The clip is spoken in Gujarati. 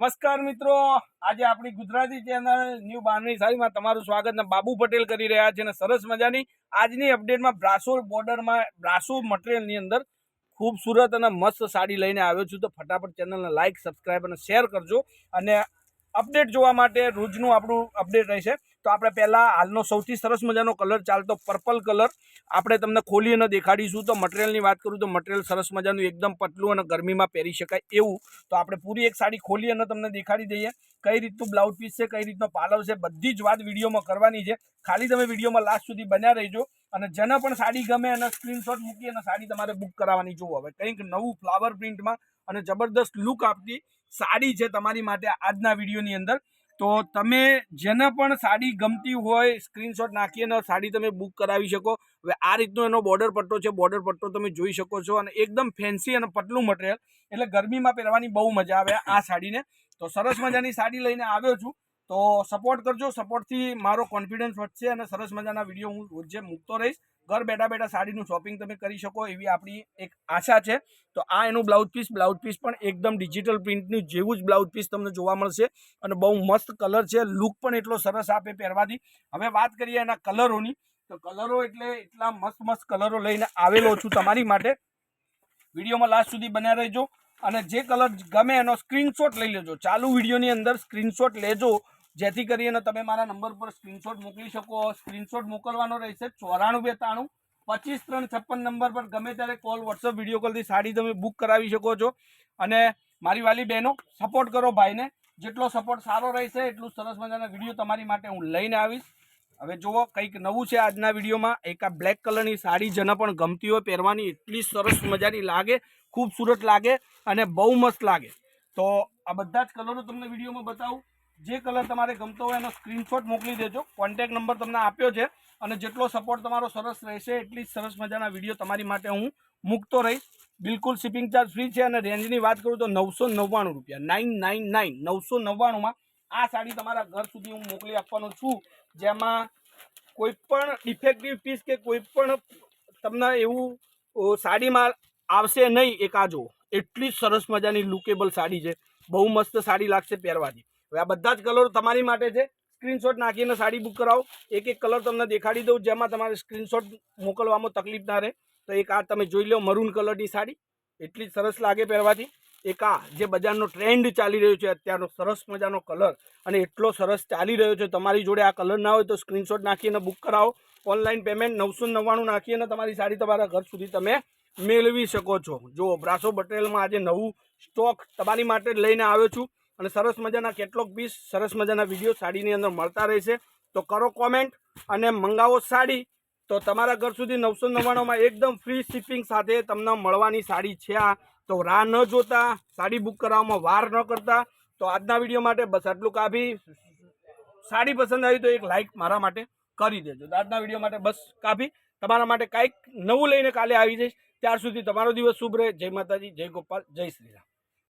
નમસ્કાર મિત્રો, આજે આપણી ગુજરાતી ચેનલ ન્યૂ બાંધણી સાડીમાં તમારું સ્વાગત ને બાબુ પટેલ કરી રહ્યા છે. અને સરસ મજાની આજની અપડેટમાં બ્રાસો બોર્ડરમાં બ્રાસો મટીરિયલની અંદર ખૂબસૂરત અને મસ્ત સાડી લઈને આવ્યો છું. તો ફટાફટ ચેનલને લાઇક, સબસ્ક્રાઈબ અને શેર કરજો. અને અપડેટ જોવા માટે રોજનું આપણું અપડેટ રહેશે. તો આપણે પહેલાં હાલનો સૌથી સરસ મજાનો કલર ચાલતો પર્પલ કલર આપણે તમને ખોલી અને દેખાડીશું. તો મટીરિયલની વાત કરું તો મટીરિયલ સરસ મજાનું એકદમ પતલું અને ગરમીમાં પહેરી શકાય એવું. તો આપણે પૂરી એક સાડી ખોલી અને તમને દેખાડી દઈએ કઈ રીતનું બ્લાઉઝ પીસ છે, કઈ રીતનો પાલવ છે, બધી જ વાત વિડીયોમાં કરવાની છે. ખાલી તમે વિડીયોમાં લાસ્ટ સુધી બન્યા રહેજો. અને જેને પણ સાડી ગમે અને સ્ક્રીનશોટ મૂકી અને સાડી તમારે બુક કરાવવાની. જુઓ હવે કંઈક નવું ફ્લાવર પ્રિન્ટમાં અને જબરદસ્ત લુક આપતી સાડી છે તમારી માટે આજના વિડીયોની અંદર. તો તમે જેને પણ સાડી ગમતી હોય સ્ક્રીનશોટ નાખી અને સાડી તમે બુક કરાવી શકો. હવે આ રીતનો એનો બોર્ડર પટ્ટો છે, બોર્ડર પટ્ટો તમે જોઈ શકો છો. અને એકદમ ફેન્સી અને પતલું મટીરિયલ એટલે ગરમીમાં પહેરવાની બહુ મજા આવે આ સાડીને. તો સરસ મજાની સાડી લઈને આવ્યો છું. તો સપોર્ટ કરજો, સપોર્ટથી મારો કોન્ફિડન્સ વધશે અને સરસ મજાના વિડીયો હું રોજે મૂકતો રહીશ. ઘર બેઠા બેઠા સાડીનું શોપિંગ તમે કરી શકો એવી આપણી એક આશા છે. તો આ એનું બ્લાઉઝ પીસ પણ એકદમ ડિજિટલ પ્રિન્ટનું જેવું જ બ્લાઉઝ પીસ તમને જોવા મળશે. અને બહુ મસ્ત કલર છે, લુક પણ એટલો સરસ આપે પહેરવાથી. હવે વાત કરીએ એના કલરોની. તો કલરો એટલે એટલા મસ્ત કલરો લઈને આવેલો છું તમારી માટે. વિડીયોમાં લાસ્ટ સુધી બન્યા રહેજો. અને જે કલર ગમે એનો સ્ક્રીનશોટ લઈ લેજો. ચાલુ વિડીયોની અંદર સ્ક્રીનશોટ લેજો, જેથી કરીને તમે મારા નંબર પર સ્ક્રીનશોટ મોકલી શકો. સ્ક્રીનશોટ મોકલવાનો રહેશે 9492 25 356 નંબર પર. ગમે ત્યારે કોલ, વોટ્સઅપ, વિડીયો કોલથી સાડી તમે બુક કરાવી શકો છો. અને મારી વાલી બહેનો, સપોર્ટ કરો ભાઈને. જેટલો સપોર્ટ સારો રહેશે એટલું સરસ મજાના વિડીયો તમારી માટે હું લઈને આવીશ. હવે જુઓ કંઈક નવું છે આજના વિડીયોમાં. એક આ બ્લેક કલરની સાડી જેને પણ ગમતી હોય પહેરવાની એટલી સરસ મજાની લાગે, ખૂબસૂરત લાગે અને બહુ મસ્ત લાગે. તો આ બધા જ કલરો તમને વિડીયોમાં બતાવું. જે કલર તમારે ગમતો હોય એનો સ્ક્રીનશોટ મોકલી દેજો. કોન્ટેક્ટ નંબર તમને આપ્યો છે. અને જેટલો સપોર્ટ તમારો સરસ રહેશે એટલી સરસ મજાના વિડીયો તમારી માટે હું મૂકતો રહીશ. બિલકુલ શિપિંગ ચાર્જ ફ્રી છે. અને રેન્જની વાત કરું તો 999 રૂપિયા, 999, 999માં આ સાડી તમારા ઘર સુધી હું મોકલી આપવાનો છું. જેમાં કોઈ પણ ડિફેક્ટિવ પીસ કે કોઈ પણ તમને એવું સાડીમાં આવશે નહીં. એક આ જુઓ, એટલી સરસ મજાની લુકેબલ સાડી છે. બહુ મસ્ત સાડી લાગશે પહેરવાથી. હવે આ બધા જ કલરો તમારી માટે છે. સ્ક્રીનશોટ નાખીને સાડી બુક કરાવો. એક એક કલર તમને દેખાડી દઉં જેમાં તમારે સ્ક્રીનશોટ મોકલવામાં તકલીફ ના રહે. તો એક આ તમે જોઈ લો, મરૂન કલરની સાડી એટલી સરસ લાગે પહેરવાથી. એક આ જે બજારનો ટ્રેન્ડ ચાલી રહ્યો છે અત્યારનો સરસ મજાનો કલર અને એટલો સરસ ચાલી રહ્યો છે. તમારી જોડે આ કલર ના હોય તો સ્ક્રીનશોટ નાખીને બુક કરાવો. ઓનલાઈન પેમેન્ટ 999 નાખીને તમારી સાડી તમારા ઘર સુધી તમે મેળવી શકો છો. જો બ્રાસો મટીરિયલમાં આજે નવું સ્ટોક તમારી માટે લઈને આવ્યો છું. અને સરસ મજાના કેટલોગ પીસ, સરસ મજાના વિડીયો સાડીની અંદર મળતા રહેશે. તો કરો કોમેન્ટ અને મંગાવો સાડી. તો તમારા ઘર સુધી 999માં એકદમ ફ્રી શિપિંગ સાથે તમને મળવાની સાડી છે આ. તો રાહ ન જોતા, સાડી બુક કરાવવામાં વાર ન કરતા. તો આજના વિડીયો માટે બસ આટલું કાફી. સાડી પસંદ આવી તો એક લાઇક મારા માટે કરી દેજો. તો આજના વિડીયો માટે બસ કાફી. તમારા માટે કાંઈક નવું લઈને કાલે આવી જઈશ. ત્યાર સુધી તમારો દિવસ શુભ રહે. જય માતાજી, જય ગોપાલ, જય શ્રી રામ.